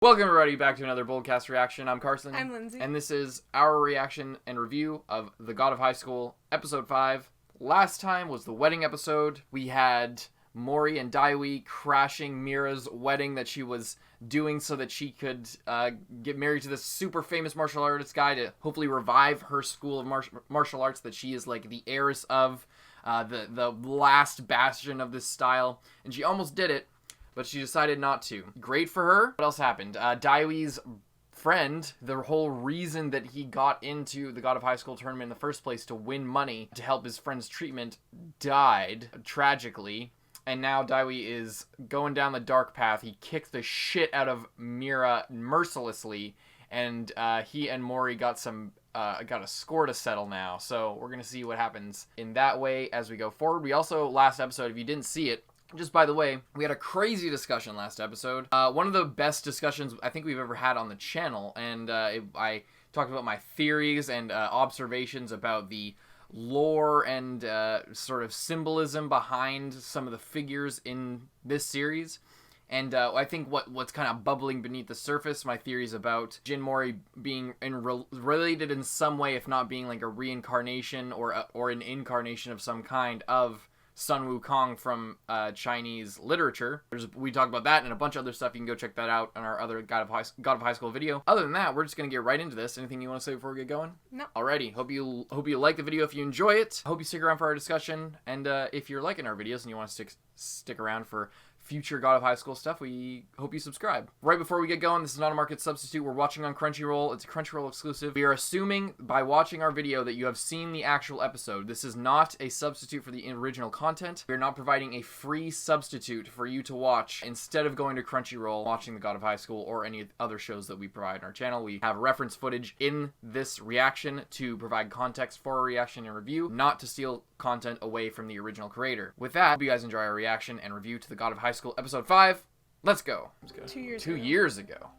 Welcome everybody back to another Boldcast reaction. I'm Carson. I'm Lindsay. And this is our reaction and review of The God of High School, Episode 5. Last time was the wedding episode. We had Mori and Daewi crashing Mira's wedding that she was doing so that she could get married to this super famous martial artist guy to hopefully revive her school of martial arts that she is like the heiress of, the last bastion of this style. And she almost did it, but she decided not to. Great for her. What else happened? Daewi's friend, the whole reason that he got into the God of High School tournament in the first place to win money to help his friend's treatment, died tragically. And now Daewi is going down the dark path. He kicked the shit out of Mira mercilessly, and he and Mori got a score to settle now. So we're gonna see what happens in that way as we go forward. We also, last episode, if you didn't see it, just by the way, we had a crazy discussion last episode. One of the best discussions I think we've ever had on the channel, and I talked about my theories and observations about the lore and sort of symbolism behind some of the figures in this series. And I think what's kind of bubbling beneath the surface, my theories about Jin Mori being related in some way, if not being like a reincarnation or an incarnation of some kind of Sun Wukong from Chinese literature. We talked about that and a bunch of other stuff. You can go check that out on our other God of High School video. Other than that, we're just gonna get right into this. Anything you want to say before we get going? No. Alrighty. Hope you like the video if you enjoy it. Hope you stick around for our discussion. And if you're liking our videos and you want to stick around for future God of High School stuff, we hope you subscribe. Right before we get going, this is not a market substitute. We're watching on Crunchyroll. It's a Crunchyroll exclusive. We are assuming by watching our video that you have seen the actual episode. This is not a substitute for the original content. We are not providing a free substitute for you to watch instead of going to Crunchyroll, watching the God of High School or any other shows that we provide on our channel. We have reference footage in this reaction to provide context for a reaction and review, not to steal content away from the original creator. With that, hope you guys enjoy our reaction and review to the God of High School Episode 5. Let's go. 2 years ago.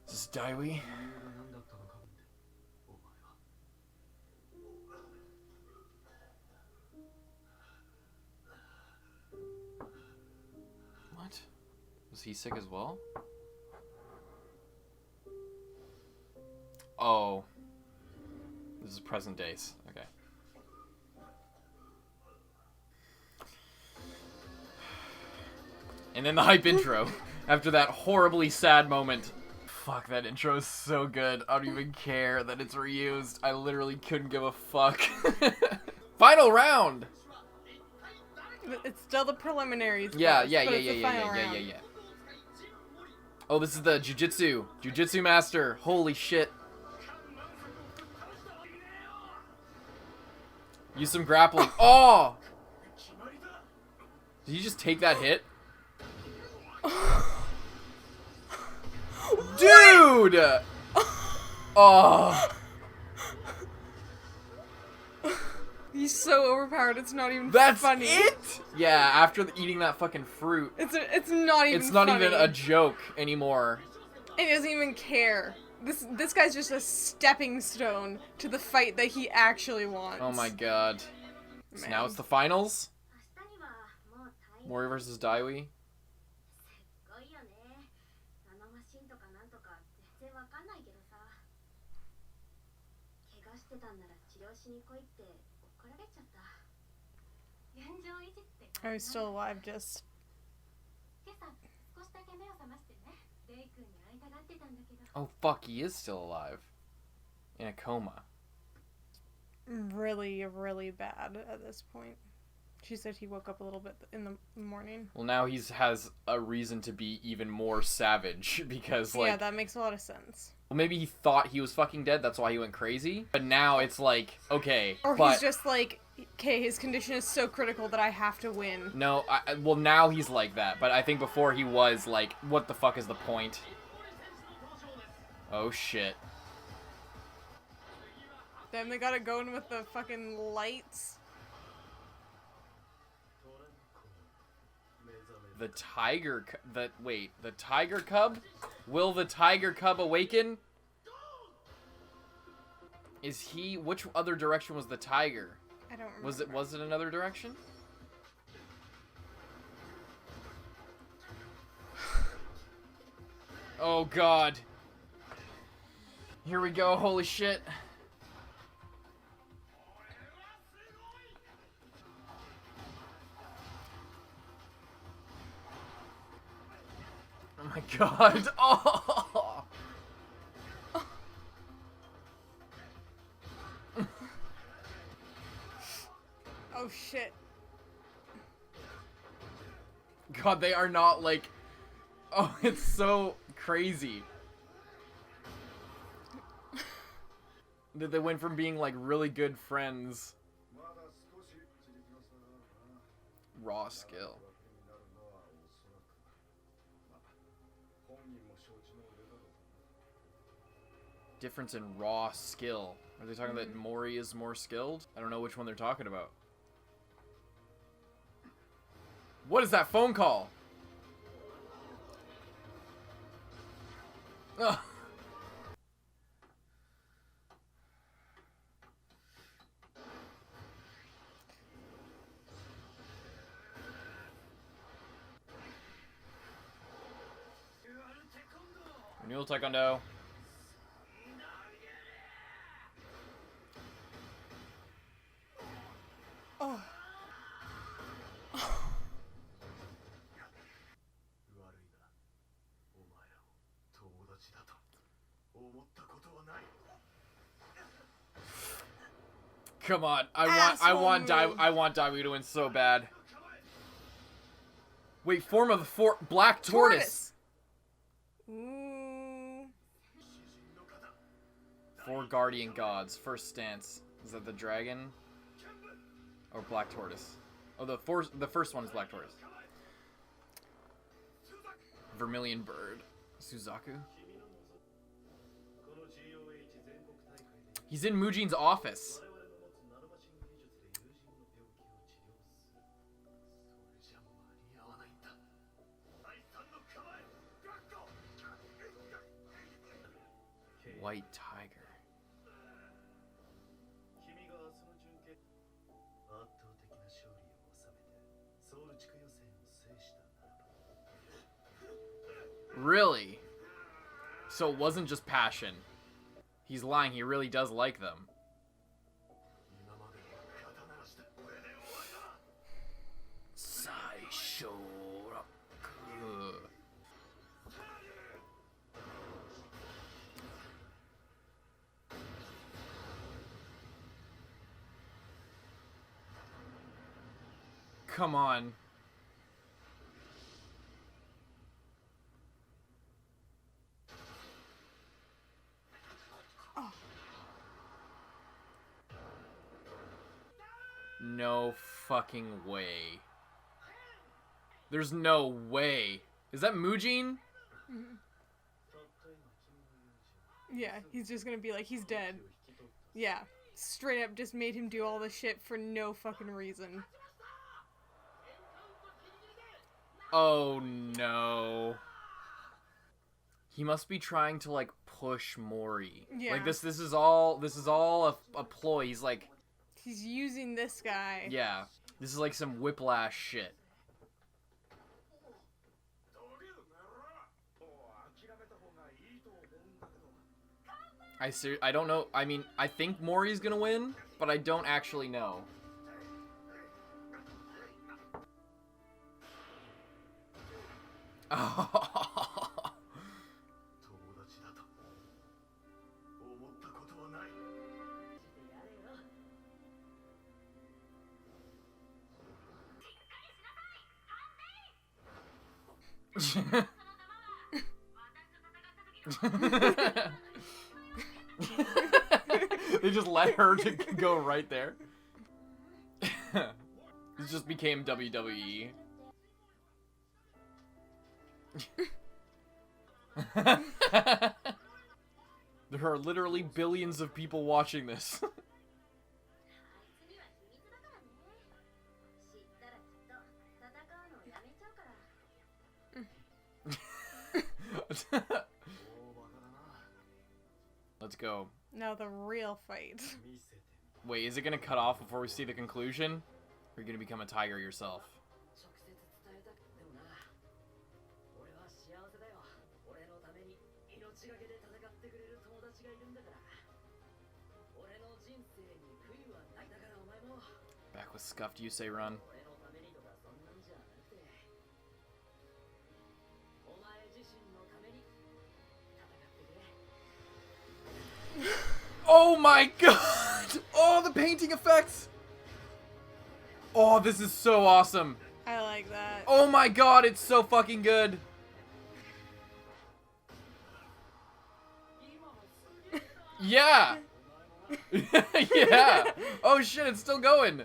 This is Daewi. What? Was he sick as well? Oh. This is present days. Okay. And then the hype intro after that horribly sad moment. Fuck, that intro is so good. I don't even care that it's reused. I literally couldn't give a fuck. Final round! It's still the preliminaries. Yeah. Oh, this is the Jujutsu master. Holy shit. Use some grappling. Oh! Did you just take that hit? Dude! Oh. He's so overpowered, it's not even That's funny. It? Yeah, after eating that fucking fruit. It's not even It's not funny. even a joke anymore. And he doesn't even care. This guy's just a stepping stone to the fight that he actually wants. Oh my god. So now it's the finals? Mori versus Daewi? Oh, he's still alive, just... Oh fuck, he is still alive. In a coma. Really, really bad at this point. She said he woke up a little bit in the morning. Well, now he has a reason to be even more savage because, like... Yeah, that makes a lot of sense. Well, maybe he thought he was fucking dead, that's why he went crazy. But now it's like, okay, or he's just like, okay, his condition is so critical that I have to win. No, well, now he's like that, but I think before he was like, what the fuck is the point? Oh, shit. Then they gotta go in with the fucking lights. The tiger, the tiger cub? Will the tiger cub awaken? Is he, which other direction was the tiger? I don't remember. Was it another direction? Oh god. Here we go, holy shit. Oh my god. Oh! Oh shit. God, they are not like... Oh, it's so crazy. That they went from being like really good friends. Raw skill. Difference in raw skill. Are they talking that Mori is more skilled? I don't know which one they're talking about. What is that phone call? Ugh. Renewal Taekwondo. Oh. Come on, I want daewi to win so bad. Wait, form of the black tortoise. Ooh. 4 guardian gods. First stance. Is that the dragon? Or black tortoise? Oh, the first one is black tortoise. Vermilion bird. Suzaku. He's in Mujin's office. White tiger. Really? So it wasn't just passion. He's lying, he really does like them. Come on. Oh. No fucking way. There's no way. Is that Mujin? Mm-hmm. Yeah, he's just gonna be like, he's dead. Yeah, straight up just made him do all this shit for no fucking reason. Oh no. He must be trying to like push Mori. Yeah. Like this is all a ploy. He's like, he's using this guy. yeah. This is like some whiplash shit. I don't know. I mean, I think Mori's gonna win, but I don't actually know. They just let her to go right there. This just became WWE. There are literally billions of people watching this. Let's go. Now the real fight. Wait, is it gonna cut off before we see the conclusion? Or are you gonna become a tiger yourself? Back with scuffed Yusei run. Oh my god! Oh, the painting effects! Oh, this is so awesome. I like that. Oh my god, it's so fucking good. Yeah. Yeah. Oh shit, it's still going.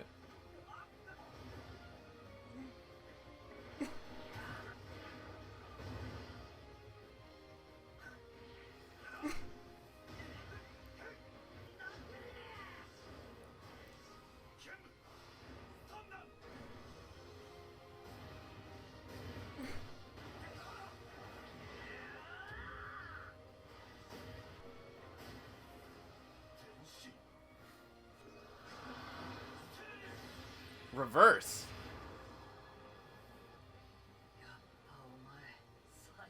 Reverse.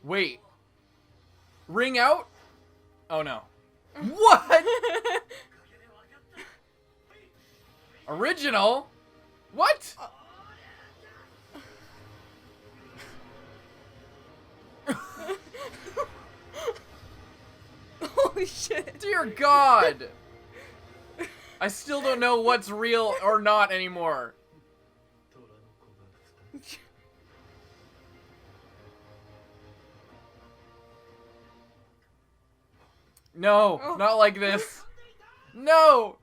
Wait. Ring out? Oh no. What? Original? What? Holy shit. Dear God. I still don't know what's real or not anymore. No, Oh. not like this. No.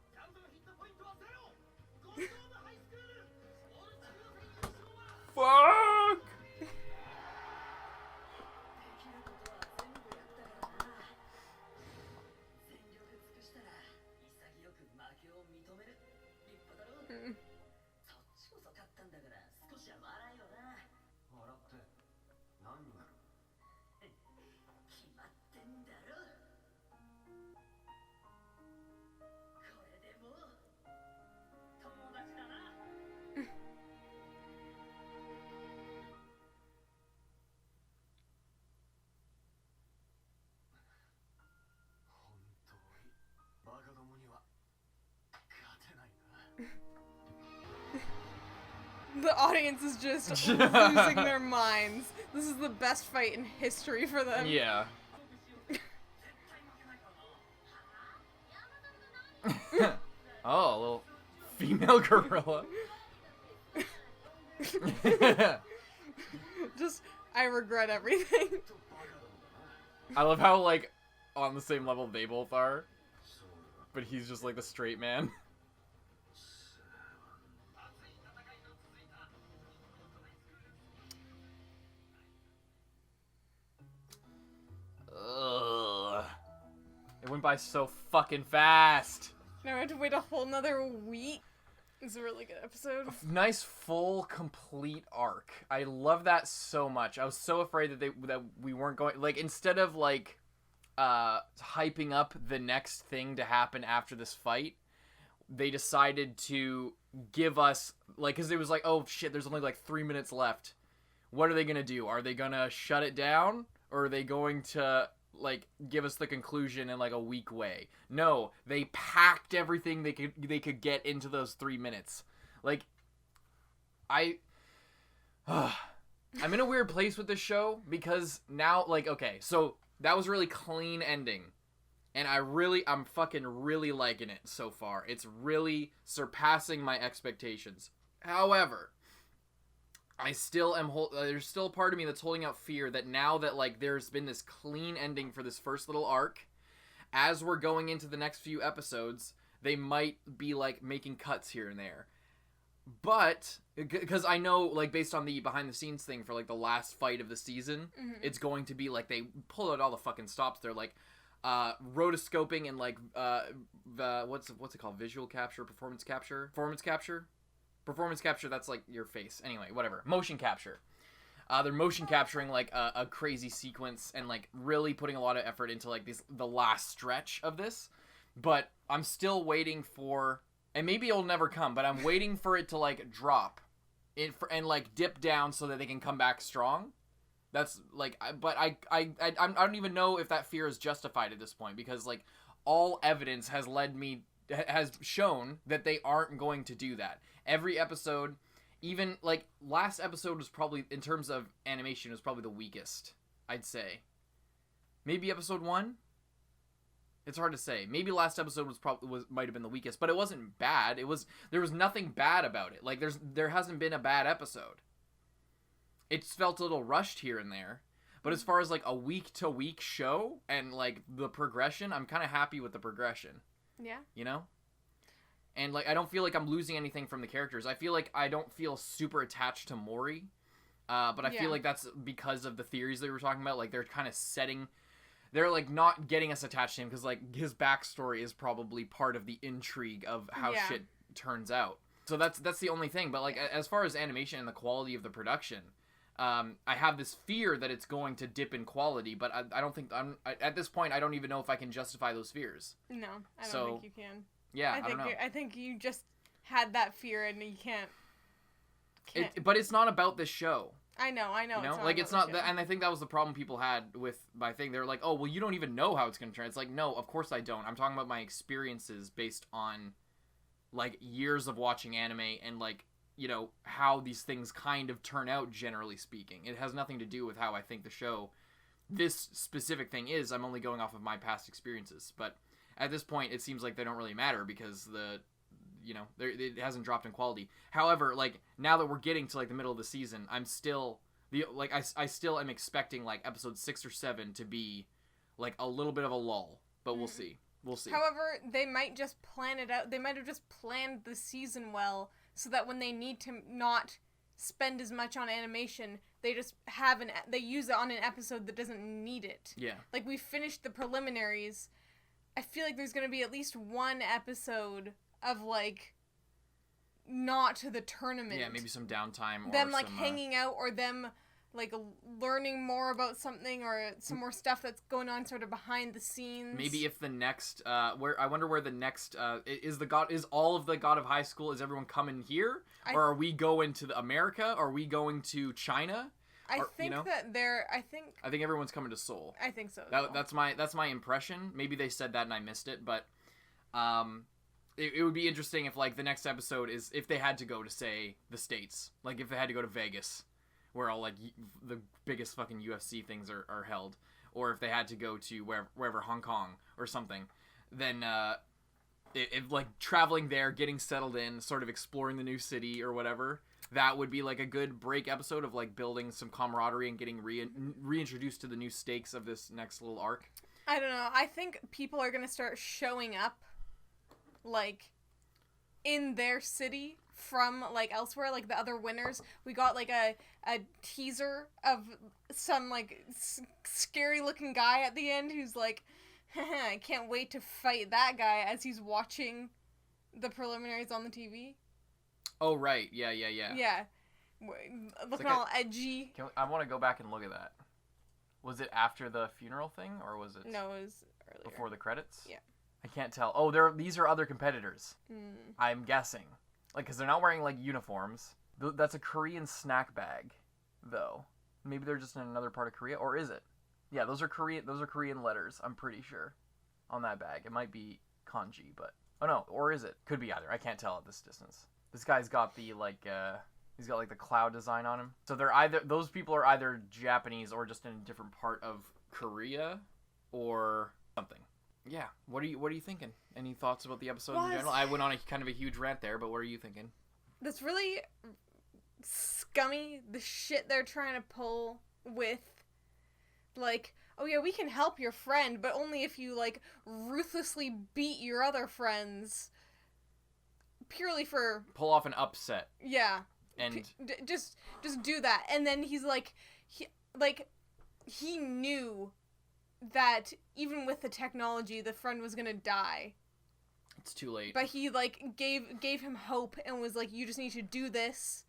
Fuck. The audience is just losing their minds. This is the best fight in history for them. Yeah. Oh, a little female gorilla. Just, I regret everything. I love how, like, on the same level they both are. But he's just like the straight man. Ugh. It went by so fucking fast. Now we have to wait a whole nother week. It's a really good episode. Nice full complete arc. I love that so much. I was so afraid that we weren't going, like, instead of like hyping up the next thing to happen after this fight, they decided to give us, like, because it was like, oh shit, there's only like 3 minutes left. What are they gonna do? Are they gonna shut it down, or are they going to like give us the conclusion in like a weak way? No, they packed everything they could get into those 3 minutes. Like, I'm in a weird place with this show because now, like, okay, so that was a really clean ending, and I'm fucking really liking it so far. It's really surpassing my expectations. However, I still am there's still a part of me that's holding out fear that now that, like, there's been this clean ending for this first little arc, as we're going into the next few episodes, they might be, like, making cuts here and there. But, because I know, like, based on the behind-the-scenes thing for, like, the last fight of the season, it's going to be, like, they pull out all the fucking stops. They're, like, rotoscoping and, like, what's it called? Visual capture? Performance capture? Performance capture, that's like your face. Anyway, whatever. Motion capture. They're motion capturing like a crazy sequence and like really putting a lot of effort into like the last stretch of this. But I'm still waiting for, and maybe it'll never come, but I'm waiting for it to like drop and like dip down so that they can come back strong. That's like, but I don't even know if that fear is justified at this point, because like all evidence has shown that they aren't going to do that. Every episode, even like last episode was probably, in terms of animation, was probably the weakest, I'd say. Maybe episode 1? It's hard to say. Maybe last episode might have been the weakest, but it wasn't bad. There was nothing bad about it. Like there hasn't been a bad episode. It's felt a little rushed here and there, but as far as like a week to week show and like the progression, I'm kind of happy with the progression. Yeah. You know? And like I don't feel like I'm losing anything from the characters. I feel like I don't feel super attached to Mori. But I feel like that's because of the theories that we were talking about. Like they're like not getting us attached to him because like his backstory is probably part of the intrigue of how shit turns out. So that's the only thing. But like as far as animation and the quality of the production, I have this fear that it's going to dip in quality. But I don't think at this point I don't even know if I can justify those fears. No, I don't think you can. Yeah, I don't know. I think you just had that fear and you can't. But it's not about this show. I know. You know, like it's not that, and I think that was the problem people had with my thing. They're like, "Oh, well, you don't even know how it's gonna turn." It's like, no, of course I don't. I'm talking about my experiences based on like years of watching anime and like, you know, how these things kind of turn out. Generally speaking, it has nothing to do with how I think the show, this specific thing is. I'm only going off of my past experiences. But at this point, it seems like they don't really matter because it hasn't dropped in quality. However, like now that we're getting to like the middle of the season, I'm still I still am expecting like episode 6 or 7 to be like a little bit of a lull, but we'll see. We'll see. However, they might just plan it out. They might have just planned the season well so that when they need to not spend as much on animation, they just they use it on an episode that doesn't need it. Yeah. Like we finished the preliminaries. I feel like there's going to be at least one episode of like not the tournament. Yeah, maybe some downtime or them like hanging out or them like learning more about something or some more stuff that's going on sort of behind the scenes. Maybe if the next I wonder where the next is all of the God of High School, is everyone coming here or are we going to America? Are we going to China? I think everyone's coming to Seoul. I think so. That's my impression. Maybe they said that and I missed it, but it would be interesting if like the next episode is if they had to go to say the States, like if they had to go to Vegas, where all like the biggest fucking UFC things are held, or if they had to go to wherever Hong Kong or something, then if like traveling there, getting settled in, sort of exploring the new city or whatever. That would be like a good break episode of like building some camaraderie and getting reintroduced to the new stakes of this next little arc. I don't know. I think people are going to start showing up like in their city from like elsewhere, like the other winners. We got like a teaser of some like scary looking guy at the end who's like, I can't wait to fight that guy as he's watching the preliminaries on the TV. Oh, right. Yeah. Yeah. Looking all edgy. I want to go back and look at that. Was it after the funeral thing, or was it... No, it was earlier. Before the credits? Yeah. I can't tell. Oh, these are other competitors. I'm guessing. Like, because they're not wearing, like, uniforms. That's a Korean snack bag, though. Maybe they're just in another part of Korea, or is it? Yeah, those are Korean letters, I'm pretty sure, on that bag. It might be kanji, but... Oh, no, or is it? Could be either. I can't tell at this distance. This guy's got the, like, he's got, like, the cloud design on him. So those people are either Japanese or just in a different part of Korea or something. Yeah. What are you thinking? Any thoughts about the episode in general? I went on a kind of a huge rant there, but what are you thinking? That's really scummy, the shit they're trying to pull with, like, oh yeah, we can help your friend, but only if you, like, ruthlessly beat your other friends. Purely for... Pull off an upset. Yeah. And... Just do that. And then he's like... He knew that even with the technology, the friend was gonna die. It's too late. But he, like, gave him hope and was like, you just need to do this,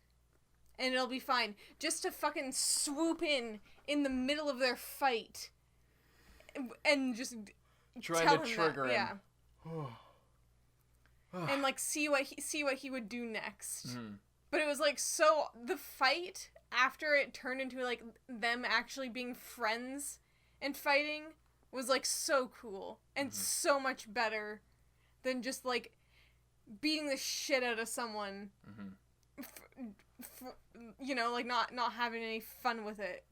and it'll be fine. Just to fucking swoop in the middle of their fight and just try to trigger him. Yeah. And like see what he would do next. Mm-hmm. But it was like, so the fight after it turned into like them actually being friends and fighting was like so cool and so much better than just like beating the shit out of someone. You know, like not having any fun with it.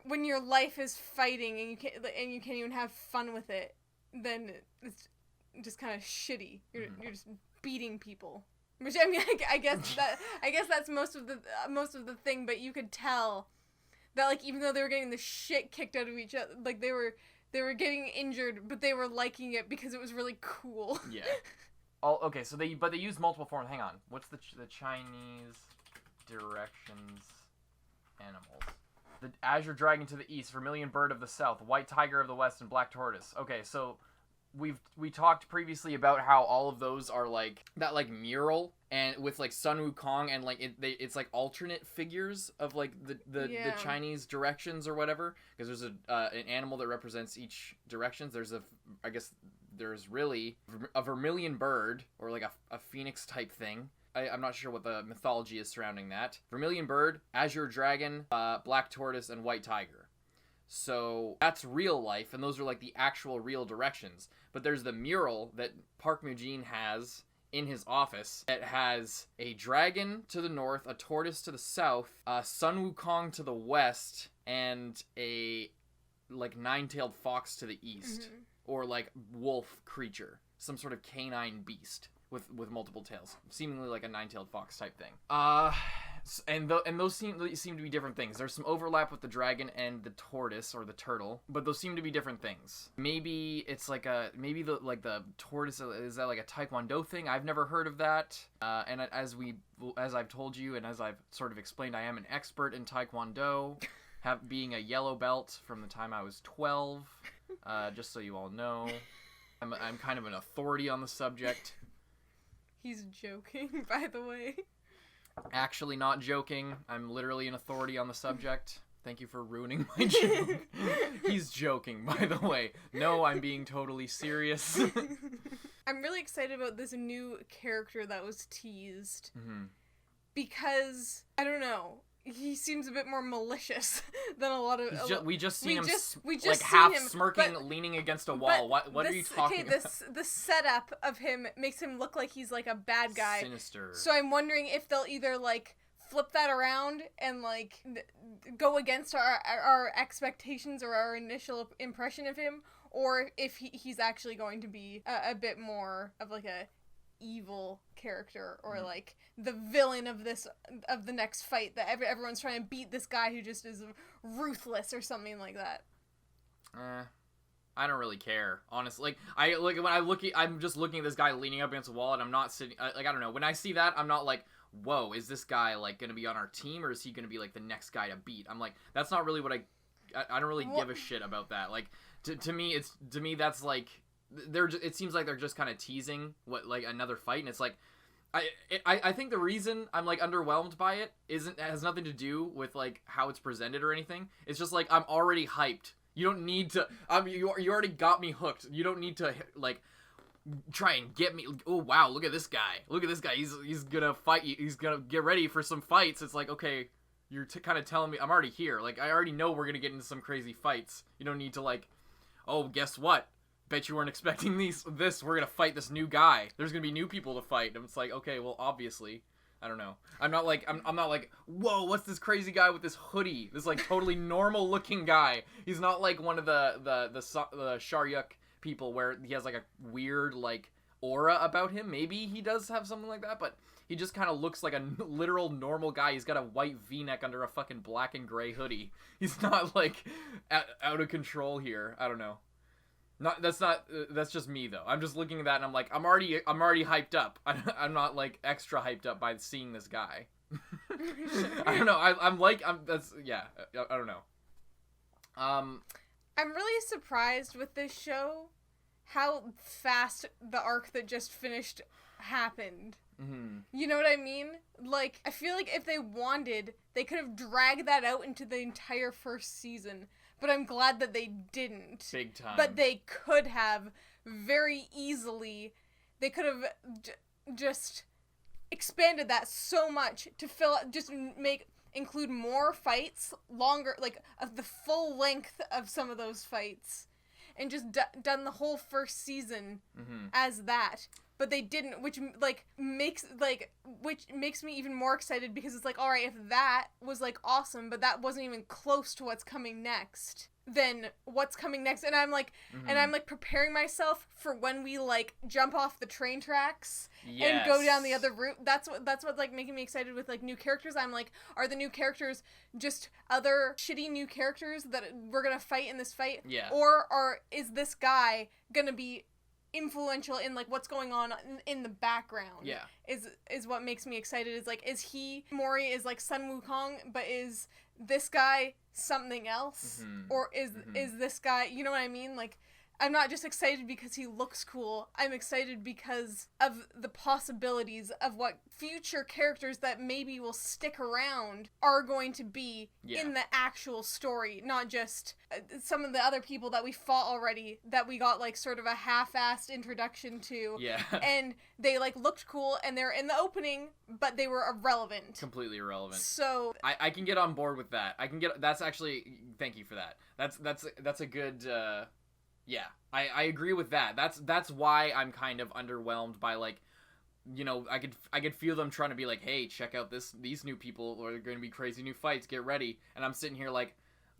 When your life is fighting and you can't even have fun with it, then it's just kind of shitty. You're just beating people. Which, I mean, I guess that's most of the thing, but you could tell that, like, even though they were getting the shit kicked out of each other, like, they were getting injured, but they were liking it because it was really cool. Yeah. Okay, so they use multiple forms. Hang on. What's the Chinese directions animals? The azure dragon to the east, vermilion bird of the south, white tiger of the west, and black tortoise. Okay, so we talked previously about how all of those are like that, like mural, and with like Sun Wukong, and like it's like alternate figures of like the Chinese directions or whatever, because there's an animal that represents each directions. There's really a vermilion bird, or like a phoenix type thing. I'm not sure what the mythology is surrounding that. Vermilion bird, azure dragon, black tortoise, and white tiger. So that's real life, and those are like the actual real directions. But there's the mural that Park Mujin has in his office that has a dragon to the north, a tortoise to the south, Sun Wukong to the west, and a like nine-tailed fox to the east, or like wolf creature, some sort of canine beast with multiple tails, seemingly like a nine-tailed fox type thing. And those seem to be different things. There's some overlap with the dragon and the tortoise or the turtle, but those seem to be different things. Maybe it's like the tortoise, is that like a taekwondo thing? I've never heard of that. And as I've told you and as I've sort of explained, I am an expert in taekwondo, being a yellow belt from the time I was 12. Just so you all know, I'm kind of an authority on the subject. He's joking, by the way. Actually not joking. I'm literally an authority on the subject. Thank you for ruining my joke. He's joking, by the way. No, I'm being totally serious. I'm really excited about this new character that was teased. Because, I don't know, he seems a bit more malicious than a lot of... we just see him like half smirking, leaning against a wall. What are you talking about? The setup of him makes him look like he's like a bad guy. Sinister. So I'm wondering if they'll either like flip that around and like go against our expectations or our initial impression of him, or if he's actually going to be a bit more of like a evil character, or like the villain of the next fight, that everyone's trying to beat this guy who just is ruthless or something like that. I don't really care, honestly. I'm just looking at this guy leaning up against a wall, and I'm not sitting I don't know. When I see that, I'm not like, whoa, is this guy like gonna be on our team, or is he gonna be like the next guy to beat? I'm like, that's not really what I don't really give a shit about that. Like to me that's like, it seems like they're just kind of teasing what, like, another fight, and it's like, I think the reason I'm like underwhelmed by it has nothing to do with like how it's presented or anything. It's just like, I'm already hyped. You don't need to. You already got me hooked. You don't need to like try and get me. Oh wow, look at this guy. Look at this guy. He's gonna fight you. He's gonna get ready for some fights. It's like, okay, you're kind of telling me I'm already here. Like, I already know we're gonna get into some crazy fights. You don't need to like, oh, guess what? Bet you weren't expecting this. We're gonna fight this new guy. There's gonna be new people to fight. And it's like, okay, well, obviously, I don't know. I'm not like, whoa, what's this crazy guy with this hoodie? This like totally normal looking guy. He's not like one of the Sharyuk people where he has like a weird like aura about him. Maybe he does have something like that, but he just kind of looks like a literal normal guy. He's got a white V-neck under a fucking black and gray hoodie. He's not like out of control here. I don't know. That's just me though. I'm just looking at that and I'm like, I'm already hyped up. I'm not like extra hyped up by seeing this guy. I don't know. I don't know. I'm really surprised with this show how fast the arc that just finished happened. Mm-hmm. You know what I mean? Like, I feel like if they wanted, they could have dragged that out into the entire first season. But I'm glad that they didn't. Big time. But they could have very easily. They could have just expanded that so much to fill out, just make include more fights, longer, like, of the full length of some of those fights, and just done the whole first season as that. But they didn't, which makes me even more excited, because it's like, all right, if that was like awesome, but that wasn't even close to what's coming next, then what's coming next? And I'm like, preparing myself for when we like jump off the train tracks and go down the other route. That's what like making me excited with like new characters. I'm like, are the new characters just other shitty new characters that we're gonna fight in this fight? Yeah. Or is this guy gonna be influential in like what's going on in the background? Yeah. Is what makes me excited. Is like, is Mori is like Sun Wukong, but is this guy something else? Or is this guy, you know what I mean? Like, I'm not just excited because he looks cool. I'm excited because of the possibilities of what future characters that maybe will stick around are going to be in the actual story, not just some of the other people that we fought already that we got like sort of a half-assed introduction to. Yeah. And they like looked cool and they're in the opening, but they were irrelevant. Completely irrelevant. So I can get on board with that. That's actually, thank you for that. That's a good, yeah, I agree with that. That's why I'm kind of underwhelmed by, like, you know, I could feel them trying to be like, hey, check out these new people, or they're going to be crazy new fights, get ready. And I'm sitting here like,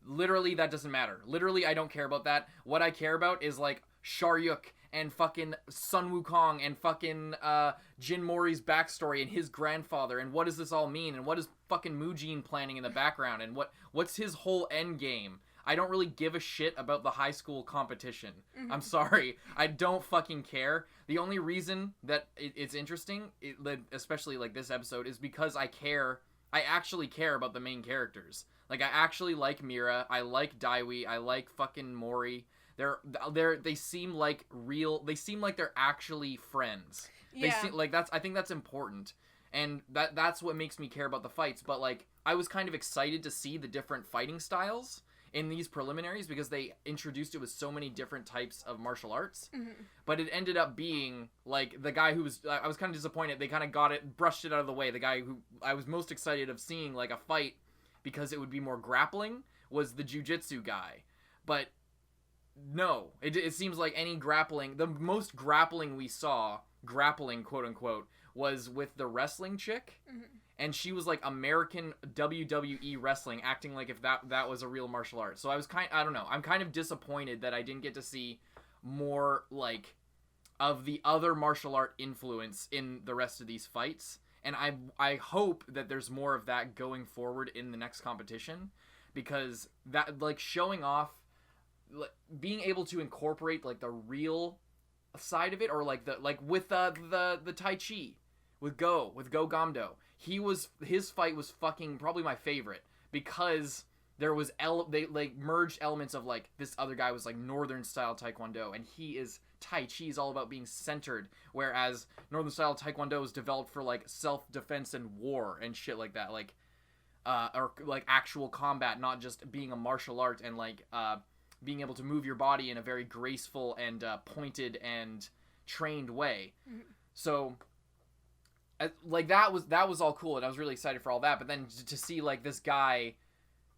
literally, that doesn't matter. Literally, I don't care about that. What I care about is, like, Sharyuk and fucking Sun Wukong and fucking Jin Mori's backstory and his grandfather, and what does this all mean, and what is fucking Mujin planning in the background, and what's his whole end game. I don't really give a shit about the high school competition. I'm sorry. I don't fucking care. The only reason that it's interesting, especially like this episode, is because I actually care about the main characters. Like, I actually like Mira. I like Daewi. I like fucking Mori. They seem like they're actually friends. Yeah. They seem like I think that's important. And that's what makes me care about the fights. But like, I was kind of excited to see the different fighting styles in these preliminaries, because they introduced it with so many different types of martial arts. But it ended up being like the guy who I was kind of disappointed they kind of brushed it out of the way. The guy who I was most excited of seeing like a fight, because it would be more grappling, was the jiu-jitsu guy. But no, it seems like any grappling, the most grappling we saw, quote unquote, was with the wrestling chick. And she was like American WWE wrestling, acting like if that was a real martial art. So I don't know. I'm kind of disappointed that I didn't get to see more like of the other martial art influence in the rest of these fights. And I hope that there's more of that going forward in the next competition, because that, like, showing off, like, being able to incorporate like the real side of it, or like with the Tai Chi with Go Gamdo. His fight was fucking probably my favorite, because there was they like merged elements of like, this other guy was like northern style taekwondo, and Tai Chi is all about being centered, whereas northern style taekwondo is developed for like self-defense and war and shit like that, like or like actual combat, not just being a martial art and like being able to move your body in a very graceful and pointed and trained way. So like, that was all cool, and I was really excited for all that. But then to see like this guy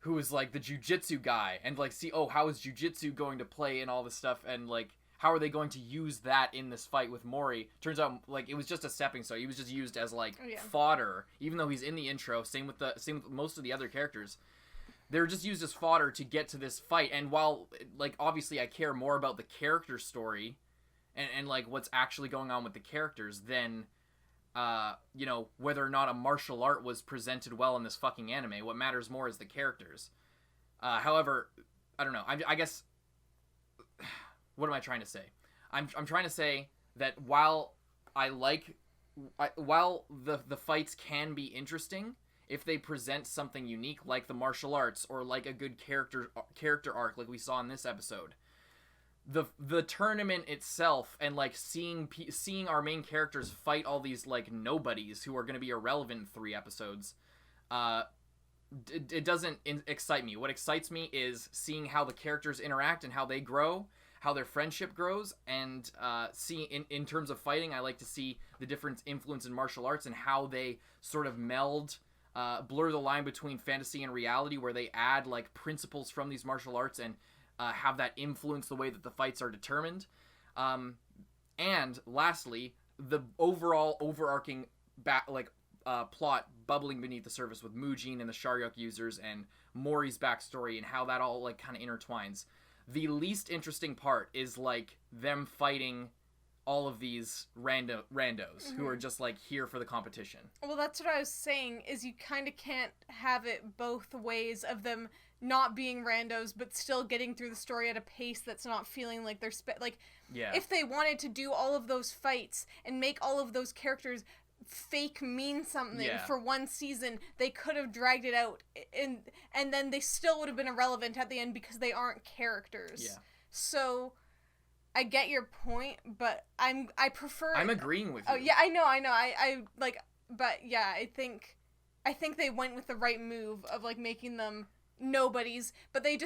who was like the jiu-jitsu guy, and like see, oh, how is jiu-jitsu going to play in all this stuff, and like how are they going to use that in this fight with Mori? Turns out like it was just a stepping stone. He was just used as like fodder, even though he's in the intro. Same with most of the other characters. They were just used as fodder to get to this fight. And while like obviously I care more about the character story and like what's actually going on with the characters than you know, whether or not a martial art was presented well in this fucking anime. What matters more is the characters. However, I don't know. I guess, what am I trying to say? I'm trying to say that while while the fights can be interesting, if they present something unique like the martial arts, or like a good character arc like we saw in this episode, the tournament itself, and like seeing our main characters fight all these like nobodies who are going to be irrelevant in 3 episodes, it doesn't excite me. What excites me is seeing how the characters interact and how they grow, how their friendship grows, and in terms of fighting, I like to see the different influence in martial arts and how they sort of meld blur the line between fantasy and reality, where they add like principles from these martial arts and have that influence the way that the fights are determined. And lastly, the overall overarching plot bubbling beneath the surface with Mujin and the Sharyuk users and Mori's backstory and how that all like kind of intertwines. The least interesting part is like them fighting all of these randos who are just like here for the competition. Well, that's what I was saying, is you kind of can't have it both ways of them not being randos but still getting through the story at a pace that's not feeling like they're if they wanted to do all of those fights and make all of those characters fake mean something for one season, they could have dragged it out and then they still would have been irrelevant at the end because they aren't characters. So I get your point, but I prefer... I'm agreeing with you. Oh yeah, I know. I like, but yeah, I think they went with the right move of like making them nobodies, but they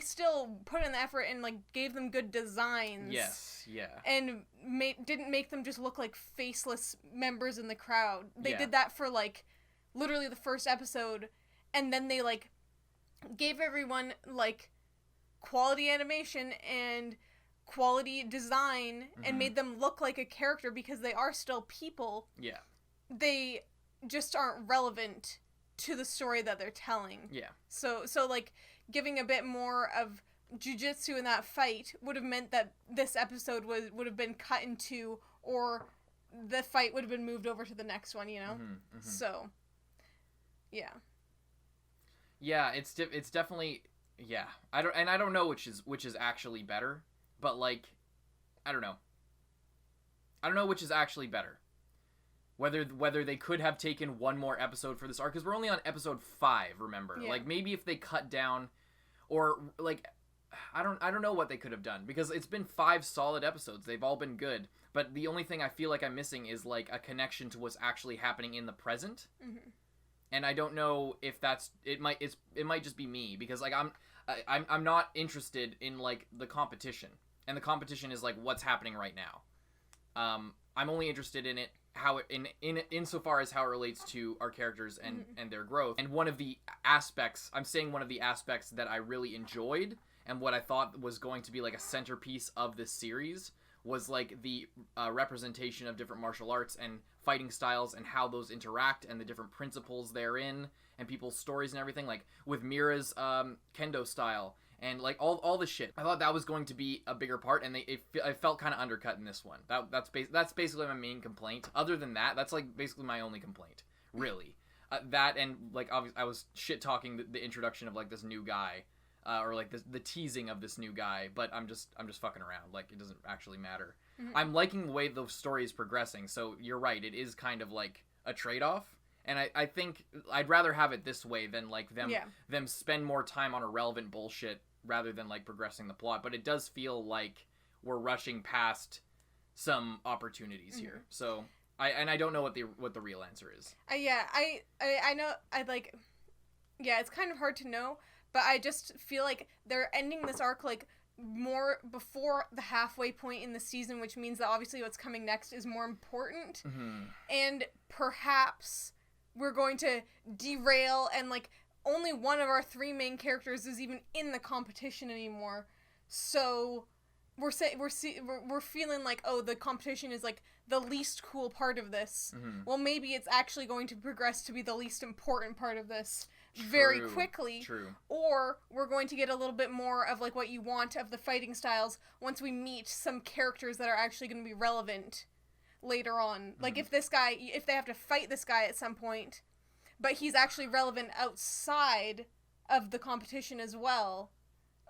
still put in the effort and like gave them good designs. Yes, yeah. And didn't make them just look like faceless members in the crowd. They did that for like literally the first episode, and then they like gave everyone like quality animation and quality design and made them look like a character because they are still people. Yeah. They just aren't relevant to the story that they're telling. Yeah. So like giving a bit more of jujitsu in that fight would have meant that this episode would have been cut in two, or the fight would have been moved over to the next one, you know? So yeah. Yeah, it's definitely I don't know which is actually better, but like I don't know which is actually better. Whether they could have taken one more episode for this arc, because we're only on episode 5, remember? Yeah. Like maybe if they cut down, or like I don't know what they could have done, because it's been 5 solid episodes. They've all been good, but the only thing I feel like I'm missing is like a connection to what's actually happening in the present. And I don't know if it might just be me, because like I'm not interested in like the competition, and the competition is like what's happening right now. I'm only interested in it how it insofar as how it relates to our characters and their growth. And one of the aspects that I really enjoyed and what I thought was going to be like a centerpiece of this series was like the representation of different martial arts and fighting styles and how those interact and the different principles therein and people's stories and everything, like with Mira's kendo style and like all the shit. I thought that was going to be a bigger part, and I felt kind of undercut in this one. That's basically my main complaint. Other than that, that's like basically my only complaint, really. That and like obviously I was shit talking the introduction of like this new guy, or like the teasing of this new guy. But I'm just fucking around. Like it doesn't actually matter. I'm liking the way the story is progressing. So you're right. It is kind of like a trade-off. And I think I'd rather have it this way than like them spend more time on irrelevant bullshit rather than like progressing the plot. But it does feel like we're rushing past some opportunities here. So I don't know what the real answer is. I know it's kind of hard to know, but I just feel like they're ending this arc like more before the halfway point in the season, which means that obviously what's coming next is more important. And perhaps we're going to derail, and like only one of our 3 main characters is even in the competition anymore. So we're feeling like, oh, the competition is like the least cool part of this. Well, maybe it's actually going to progress to be the least important part of this very quickly. Or we're going to get a little bit more of like what you want of the fighting styles once we meet some characters that are actually going to be relevant later on. Like if they have to fight this guy at some point, but he's actually relevant outside of the competition as well,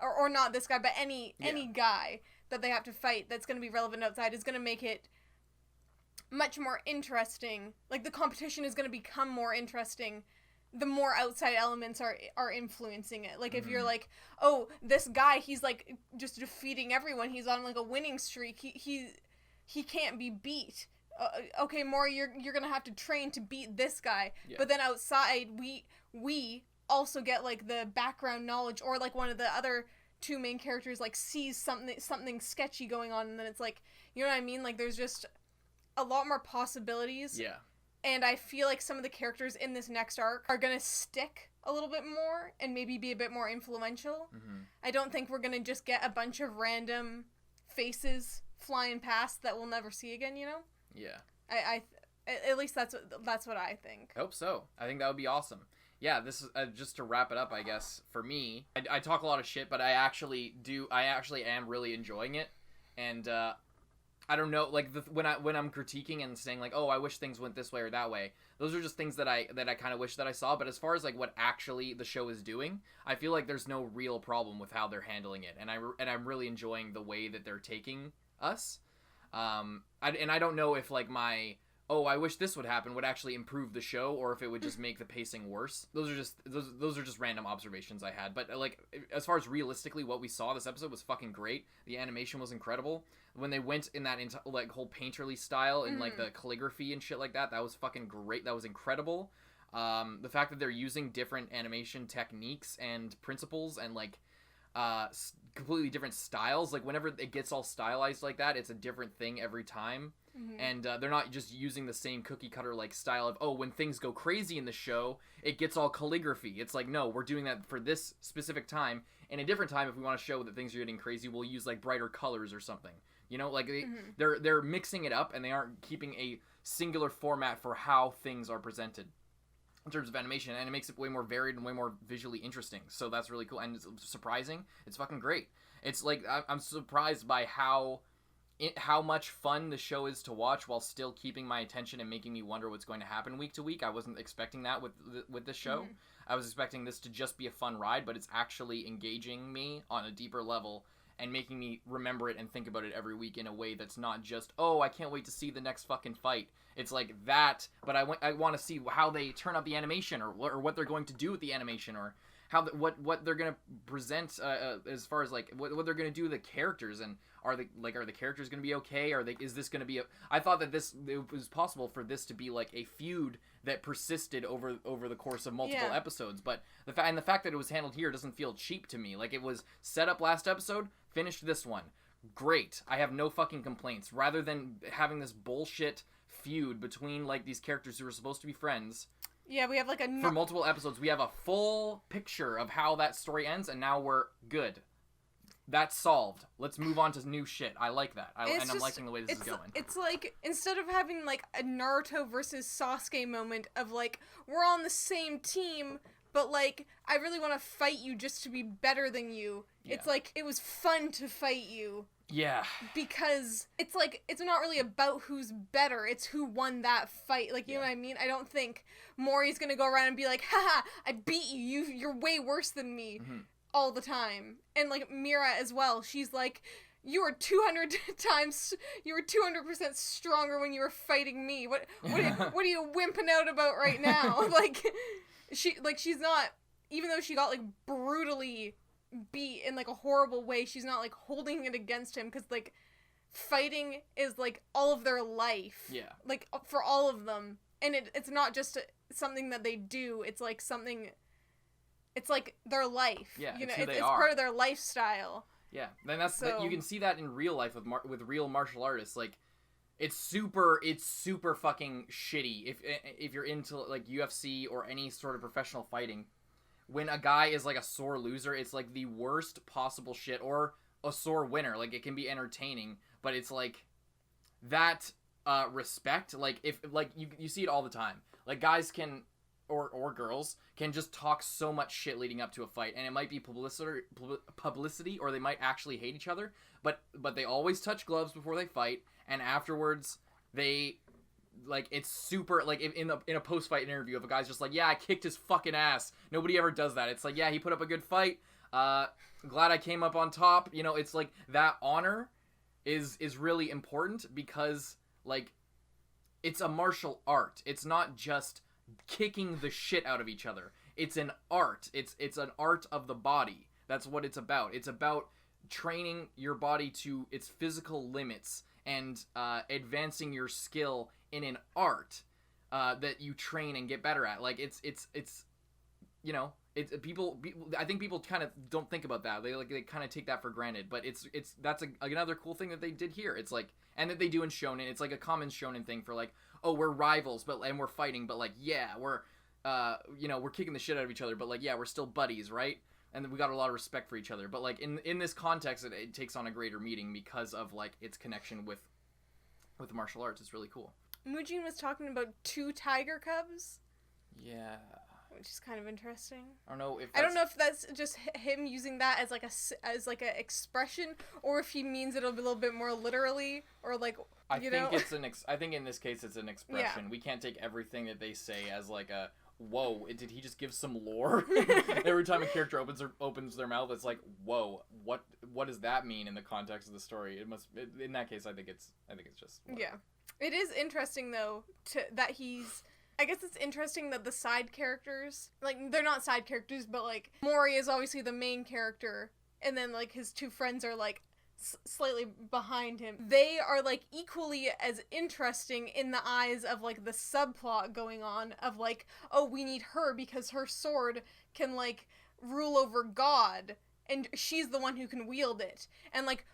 or not this guy, but any guy that they have to fight that's going to be relevant outside is going to make it much more interesting. Like the competition is going to become more interesting the more outside elements are influencing it. Like if you're like, oh, this guy, he's like just defeating everyone, he's on like a winning streak, he can't be beat. Okay, Mori, you're gonna have to train to beat this guy. But then outside, we also get like the background knowledge, or like one of the other 2 main characters like sees something sketchy going on, and then it's like, you know what I mean? Like there's just a lot more possibilities. And I feel like some of the characters in this next arc are gonna stick a little bit more and maybe be a bit more influential. Mm-hmm. I don't think we're gonna just get a bunch of random faces flying past that we'll never see again, you know? Yeah. I at least that's what I think. I hope so. I think that would be awesome. Yeah, this is just to wrap it up, I guess, for me. I talk a lot of shit, but I actually am really enjoying it. And I don't know, like when I'm critiquing and saying like, oh, I wish things went this way or that way. Those are just things that I kind of wish that I saw. But as far as like what actually the show is doing, I feel like there's no real problem with how they're handling it, and I'm really enjoying the way that they're taking us. I don't know if like my I wish this would happen would actually improve the show, or if it would just make the pacing worse. Those are just random observations I had. But like as far as realistically what we saw this episode was fucking great. The animation was incredible. When they went in that like whole painterly style and like the calligraphy and shit like that was fucking great. That was incredible. The fact that they're using different animation techniques and principles and like completely different styles, like whenever it gets all stylized like that, it's a different thing every time. And they're not just using the same cookie cutter like style of when things go crazy in the show it gets all calligraphy. It's like, no, we're doing that for this specific time, and a different time if we want to show that things are getting crazy we'll use like brighter colors or something, you know, like they're mixing it up and they aren't keeping a singular format for how things are presented in terms of animation, and it makes it way more varied and way more visually interesting. So that's really cool, and it's surprising. It's fucking great. It's like I'm surprised by how much fun the show is to watch while still keeping my attention and making me wonder what's going to happen week to week. I wasn't expecting that with this show. I was expecting this to just be a fun ride, but it's actually engaging me on a deeper level and making me remember it and think about it every week in a way that's not just, I can't wait to see the next fucking fight. It's like that, but I want to see how they turn up the animation, or what they're going to do with the animation, or how what they're gonna present as far as like what they're gonna do with the characters, and are the characters gonna be okay? Is this gonna be I thought that it was possible for this to be like a feud that persisted over the course of multiple episodes, but the fact that it was handled here doesn't feel cheap to me. Like, it was set up last episode, finished this one, great. I have no fucking complaints. Rather than having this bullshit feud between like these characters who are supposed to be friends. Yeah, we have like for multiple episodes, we have a full picture of how that story ends, and now we're good. That's solved. Let's move on to new shit. I like that. I'm liking the way this is going. It's like, instead of having like a Naruto versus Sasuke moment of like, we're on the same team, but like, I really want to fight you just to be better than you. Yeah. It's like, it was fun to fight you. Yeah. Because it's like, it's not really about who's better, it's who won that fight. Like, you know what I mean? I don't think Mori's gonna go around and be like, haha, I beat you, you're way worse than me. All the time. And like Mira as well, she's like, you were 200% stronger when you were fighting me. What are you wimping out about right now? She's not, even though she got like brutally beat in like a horrible way, she's not like holding it against him, because like fighting is like all of their life. Yeah. Like for all of them. And it's not just something that they do, it's like something. It's like their life. Yeah, you know, it's part of their lifestyle. Yeah, and you can see that in real life with real martial artists. Like, it's super fucking shitty if you're into like UFC or any sort of professional fighting. When a guy is like a sore loser, it's like the worst possible shit, or a sore winner. Like, it can be entertaining, but it's like that respect. Like, if like you see it all the time. Like, guys can. Or girls can just talk so much shit leading up to a fight, and it might be publicity, or they might actually hate each other, but they always touch gloves before they fight, and afterwards they like, it's super like in a post-fight interview, if a guy's just like, yeah, I kicked his fucking ass, nobody ever does that. It's like, yeah, he put up a good fight, glad I came up on top. You know, it's like that honor is really important, because like, it's a martial art. It's not just kicking the shit out of each other. It's an art. It's an art of the body. That's what it's about. It's about training your body to its physical limits and advancing your skill in an art that you train and get better at. Like, it's you know, it's people I think people kind of don't think about that. They kind of take that for granted, but that's another cool thing that they did here. It's like, and that they do in shonen. It's like a common shonen thing for like, oh, we're rivals, and we're fighting, but like, yeah, we're we're kicking the shit out of each other, but like, yeah, we're still buddies, right? And then we got a lot of respect for each other. But like in this context, it takes on a greater meaning because of like its connection with martial arts. It's really cool. Mujin was talking about 2 tiger cubs. Yeah. Which is kind of interesting. I don't know if that's just him using that as like a expression, or if he means it a little bit more literally, or like I think in this case it's an expression. Yeah. We can't take everything that they say as like a whoa. Did he just give some lore? Every time a character opens their mouth, it's like whoa. What does that mean in the context of the story? In that case, I think it's just whatever. Yeah. It is interesting though I guess it's interesting that the side characters, like, they're not side characters, but, like, Mori is obviously the main character, and then, like, his 2 friends are, like, slightly behind him. They are, like, equally as interesting in the eyes of, like, the subplot going on of, like, oh, we need her because her sword can, like, rule over God, and she's the one who can wield it. And, like,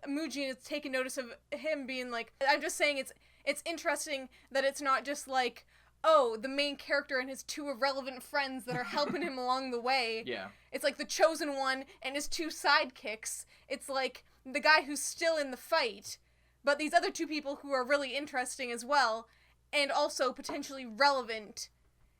Mujin is taking notice of him being, like, I'm just saying it's interesting that it's not just, like, oh, the main character and his 2 irrelevant friends that are helping him along the way. Yeah. It's like the chosen one and his 2 sidekicks. It's like the guy who's still in the fight, but these other 2 people who are really interesting as well, and also potentially relevant.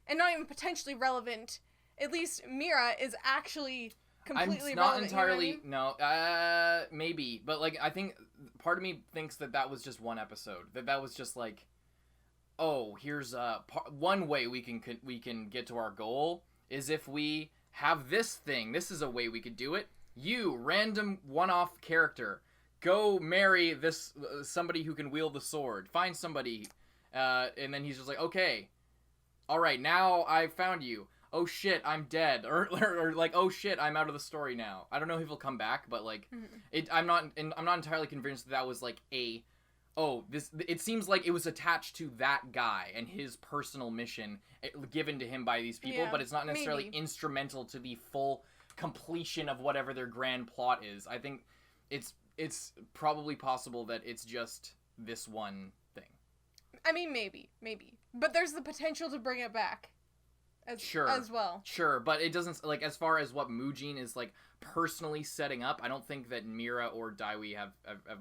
And not even potentially relevant. At least Mira is actually completely relevant. I'm not entirely, no, maybe. But, like, I think part of me thinks that was just one episode. That was just, like, oh, here's one way we can get to our goal is if we have this thing. This is a way we could do it. You, random one-off character, go marry this somebody who can wield the sword. Find somebody, and then he's just like, okay, all right, now I found you. Oh shit, I'm dead, or like, oh shit, I'm out of the story now. I don't know if he'll come back, but like, I'm not entirely convinced that was like it seems like it was attached to that guy and his personal mission given to him by these people, but it's not necessarily instrumental to the full completion of whatever their grand plot is. I think it's probably possible that it's just this one thing. I mean, maybe. But there's the potential to bring it back. As well. Sure, but it doesn't, like, as far as what Mujin is, like, personally setting up, I don't think that Mira or daewi have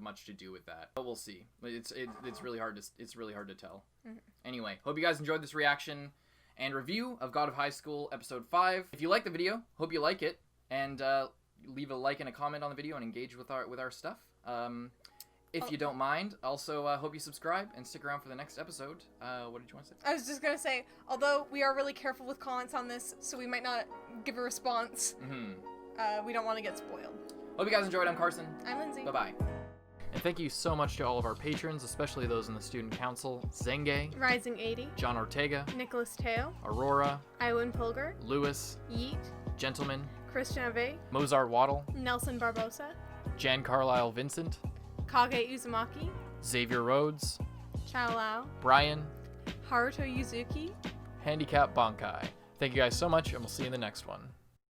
much to do with that. But we'll see. It's really hard to tell. Mm-hmm. Anyway, hope you guys enjoyed this reaction and review of God of High School Episode 5. If you like the video, hope you like it, and leave a like and a comment on the video and engage with our stuff. If you don't mind, also hope you subscribe and stick around for the next episode. What did you want to say? I was just going to say, although we are really careful with comments on this, so we might not give a response. Mm-hmm. We don't want to get spoiled. Hope you guys enjoyed. I'm Carson. I'm Lindsay. Bye-bye. And thank you so much to all of our patrons, especially those in the Student Council. Zenge, Rising 80, John Ortega, Nicholas Teo, Aurora, Iwan Pulgar, Lewis, Yeet, Gentleman, Christian Ave, Mozart Waddle, Nelson Barbosa, Jan Carlisle Vincent, Kage Uzumaki, Xavier Rhodes, Chao Lao, Brian, Haruto Yuzuki, Handicap Bankai. Thank you guys so much, and we'll see you in the next one.